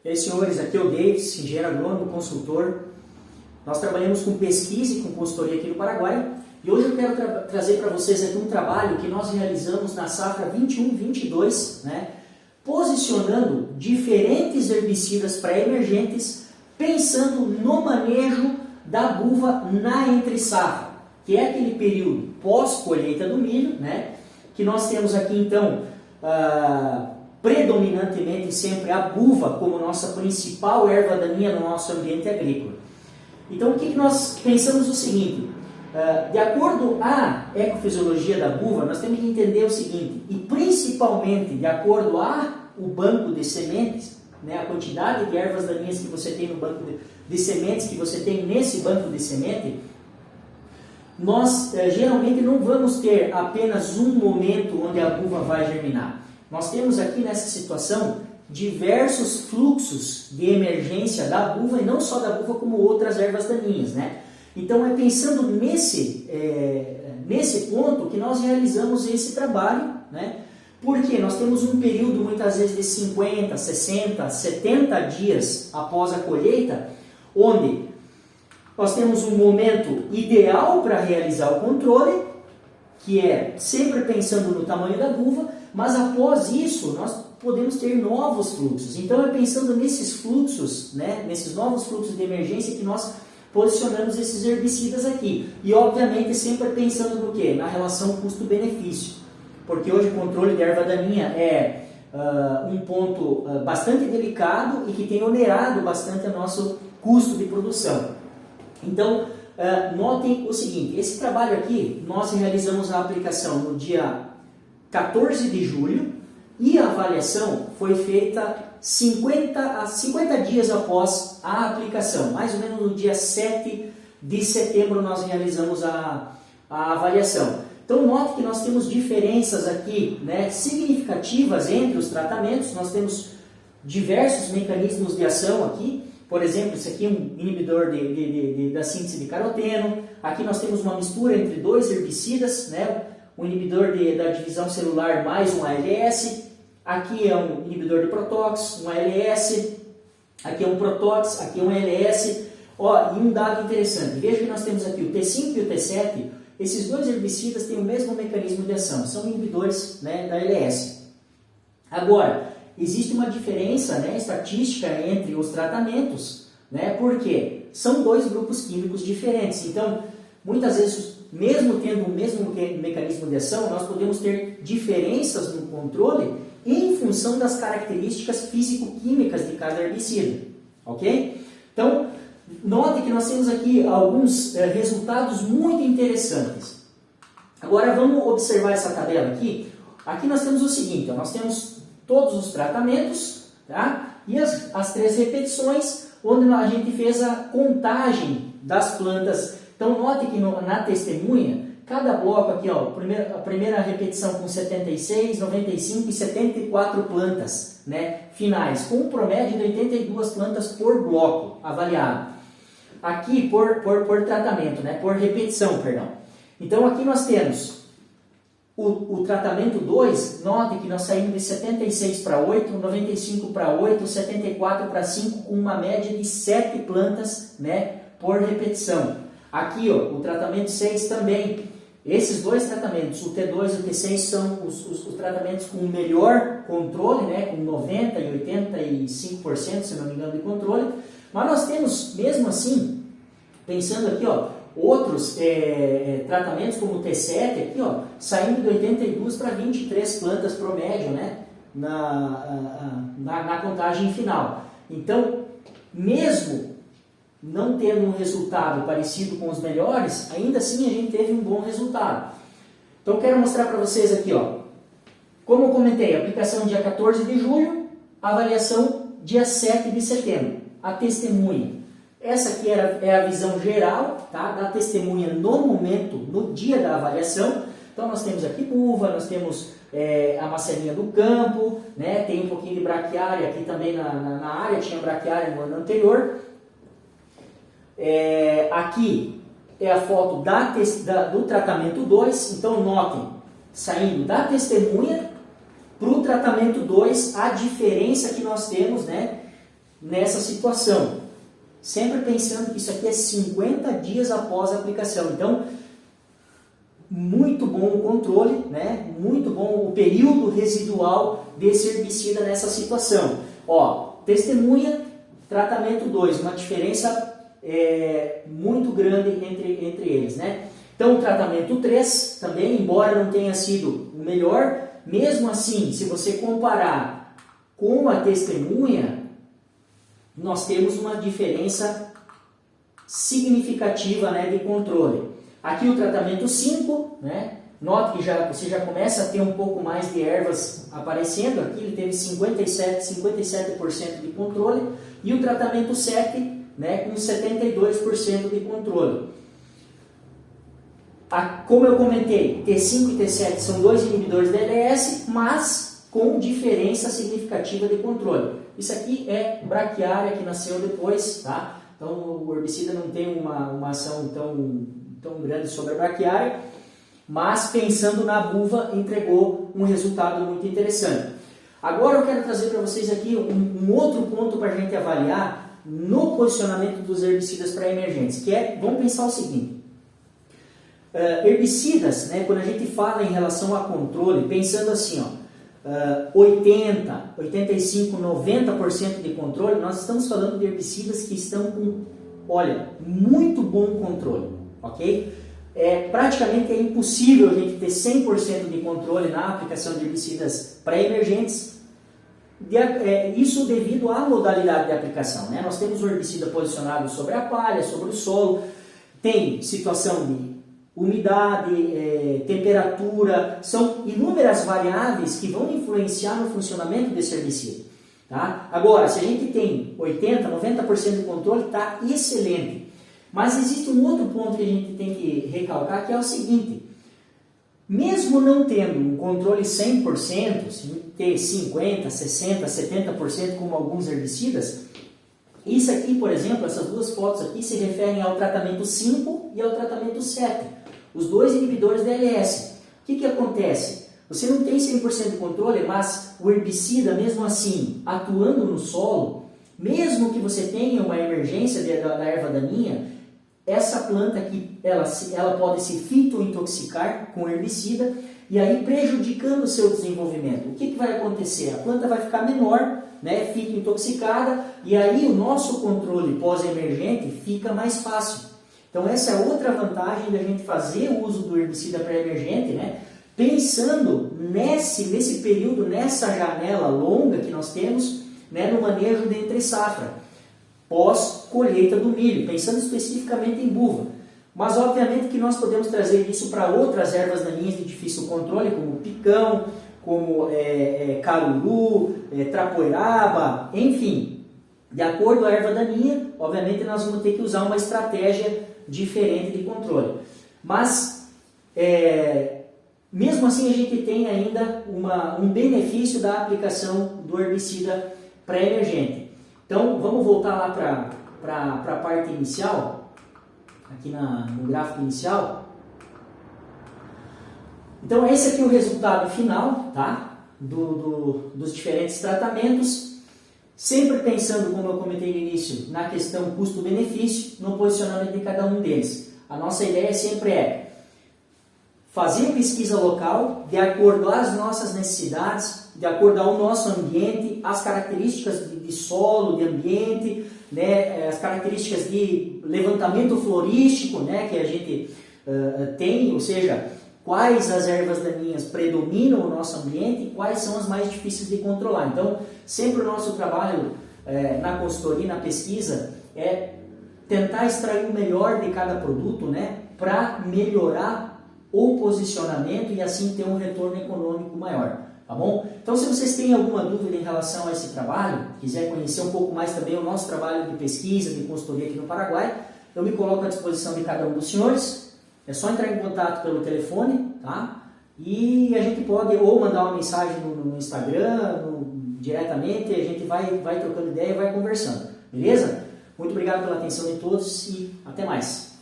E aí, senhores, aqui é o Davis, engenheiro agrônomo, consultor. Nós trabalhamos com pesquisa e com consultoria aqui no Paraguai. E hoje eu quero trazer para vocês aqui um trabalho que nós realizamos na safra 21-22, né? Posicionando diferentes herbicidas pré-emergentes, pensando no manejo da buva na entre-safra, que é aquele período pós-colheita do milho, né? Que nós temos aqui então predominantemente sempre a buva como nossa principal erva daninha no nosso ambiente agrícola. Então o que nós pensamos o seguinte, de acordo à ecofisiologia da buva, nós temos que entender o seguinte, e principalmente de acordo ao banco de sementes, né, a quantidade de ervas daninhas que você tem no banco de sementes, que você tem nesse banco de semente, nós geralmente não vamos ter apenas um momento onde a buva vai germinar. Nós temos aqui nessa situação diversos fluxos de emergência da buva, e não só da buva como outras ervas daninhas, né? Então é pensando nesse ponto que nós realizamos esse trabalho, né? Porque nós temos um período muitas vezes de 50, 60, 70 dias após a colheita, onde nós temos um momento ideal para realizar o controle, que é sempre pensando no tamanho da buva, mas após isso nós podemos ter novos fluxos. Então é pensando nesses fluxos, né, nesses novos fluxos de emergência que nós posicionamos esses herbicidas aqui. E obviamente sempre pensando no quê? Na relação custo-benefício. Porque hoje o controle de erva daninha é um ponto bastante delicado e que tem onerado bastante o nosso custo de produção. Então, notem o seguinte, esse trabalho aqui, nós realizamos a aplicação no dia 14 de julho e a avaliação foi feita 50 dias após a aplicação. Mais ou menos no dia 7 de setembro nós realizamos a avaliação. Então, note que nós temos diferenças aqui, né, significativas entre os tratamentos. Nós temos diversos mecanismos de ação aqui. Por exemplo, esse aqui é um inibidor da síntese de caroteno. Aqui nós temos uma mistura entre dois herbicidas, né? Um inibidor da divisão celular mais um ALS. Aqui é um inibidor de protóx, um ALS. Aqui é um protóx, aqui é um ALS. Ó, e um dado interessante, veja que nós temos aqui o T5 e o T7. Esses dois herbicidas têm o mesmo mecanismo de ação, são inibidores, né, da ALS. Agora, existe uma diferença, né, estatística entre os tratamentos, né, porque são dois grupos químicos diferentes. Então, muitas vezes, mesmo tendo o mesmo mecanismo de ação, nós podemos ter diferenças no controle em função das características físico-químicas de cada herbicida. Ok? Então, note que nós temos aqui alguns resultados muito interessantes. Agora, vamos observar essa tabela aqui. Aqui nós temos o seguinte, ó, nós temos todos os tratamentos, tá? E as 3 repetições, onde a gente fez a contagem das plantas. Então, note que na testemunha, cada bloco aqui, ó, a primeira repetição com 76, 95 e 74 plantas, né, finais, com um promédio de 82 plantas por bloco avaliado. Aqui por tratamento, né, por repetição, perdão. Então, aqui nós temos o tratamento 2, note que nós saímos de 76 para 8, 95 para 8, 74 para 5, com uma média de 7 plantas, né, por repetição. Aqui, ó, o tratamento 6 também. Esses dois tratamentos, o T2 e o T6, são os tratamentos com melhor controle, né, com 90% e 85%, se não me engano, de controle. Mas nós temos, mesmo assim, pensando aqui, ó, outros tratamentos como o T7, aqui, ó, saindo de 82 para 23 plantas promédio, né, na contagem final. Então, mesmo não tendo um resultado parecido com os melhores, ainda assim a gente teve um bom resultado. Então, eu quero mostrar para vocês aqui, ó, como eu comentei, aplicação dia 14 de julho, avaliação dia 7 de setembro, a testemunha. Essa aqui é a visão geral, tá, da testemunha no momento, no dia da avaliação. Então, nós temos aqui buva, nós temos a macelinha do campo, né, tem um pouquinho de braquiária aqui também na área, tinha braquiária no ano anterior. Aqui é a foto do tratamento 2, então notem, saindo da testemunha para o tratamento 2, a diferença que nós temos, né, nessa situação. Sempre pensando que isso aqui é 50 dias após a aplicação. Então, muito bom o controle, né? Muito bom o período residual desse herbicida nessa situação. Ó, testemunha, tratamento 2, uma diferença muito grande entre eles, né? Então, o tratamento 3 também, embora não tenha sido o melhor, mesmo assim, se você comparar com a testemunha, nós temos uma diferença significativa, né, de controle. Aqui o tratamento 5, né? Note que você já começa a ter um pouco mais de ervas aparecendo. Aqui ele teve 57% de controle. E o tratamento 7, né, com 72% de controle. Como eu comentei, T5 e T7 são dois inibidores da LS, mas com diferença significativa de controle. Isso aqui é braquiária que nasceu depois, tá? Então o herbicida não tem uma ação tão grande sobre a braquiária, mas pensando na buva entregou um resultado muito interessante. Agora eu quero trazer para vocês aqui um outro ponto para a gente avaliar no posicionamento dos herbicidas para emergentes, que é, vamos pensar o seguinte, herbicidas, né, quando a gente fala em relação a controle, pensando assim, ó, 80, 85, 90% de controle, nós estamos falando de herbicidas que estão com, olha, muito bom controle, ok? Praticamente é impossível a gente ter 100% de controle na aplicação de herbicidas pré-emergentes, isso devido à modalidade de aplicação, né? Nós temos o herbicida posicionado sobre a palha, sobre o solo, tem situação de umidade, temperatura, são inúmeras variáveis que vão influenciar no funcionamento desse herbicida. Tá? Agora, se a gente tem 80%, 90% de controle, está excelente. Mas existe um outro ponto que a gente tem que recalcar, que é o seguinte, mesmo não tendo um controle 100%, se ter 50%, 60%, 70% como alguns herbicidas, isso aqui, por exemplo, essas duas fotos aqui se referem ao tratamento 5 e ao tratamento 7. Os dois inibidores da LS. O que acontece? Você não tem 100% de controle, mas o herbicida, mesmo assim, atuando no solo, mesmo que você tenha uma emergência da erva daninha, essa planta aqui, ela pode se fitointoxicar com o herbicida e aí prejudicando o seu desenvolvimento. O que vai acontecer? A planta vai ficar menor, né, fitointoxicada, e aí o nosso controle pós-emergente fica mais fácil. Então essa é outra vantagem da gente fazer o uso do herbicida pré-emergente, né? Pensando nesse período, nessa janela longa que nós temos, né, no manejo de entre-safra, pós-colheita do milho, pensando especificamente em buva. Mas obviamente que nós podemos trazer isso para outras ervas daninhas de difícil controle, como picão, como caruru, trapoeraba, enfim. De acordo com a erva daninha, obviamente nós vamos ter que usar uma estratégia diferente de controle. Mas, mesmo assim, a gente tem ainda um benefício da aplicação do herbicida pré-emergente. Então, vamos voltar lá para a parte inicial, aqui no gráfico inicial. Então, esse aqui é o resultado final, tá? Dos diferentes tratamentos. Sempre pensando, como eu comentei no início, na questão custo-benefício, no posicionamento de cada um deles. A nossa ideia sempre é fazer pesquisa local de acordo às nossas necessidades, de acordo ao nosso ambiente, as características de solo, de ambiente, né, as características de levantamento florístico, né, que a gente tem, ou seja, quais as ervas daninhas predominam no nosso ambiente e quais são as mais difíceis de controlar. Então, sempre o nosso trabalho na consultoria, na pesquisa, é tentar extrair o melhor de cada produto, né, para melhorar o posicionamento e assim ter um retorno econômico maior. Tá bom? Então, se vocês têm alguma dúvida em relação a esse trabalho, quiser conhecer um pouco mais também o nosso trabalho de pesquisa, de consultoria aqui no Paraguai, eu me coloco à disposição de cada um dos senhores. É só entrar em contato pelo telefone, tá? E a gente pode ou mandar uma mensagem no Instagram, diretamente, a gente vai trocando ideia e vai conversando, beleza? Muito obrigado pela atenção de todos e até mais.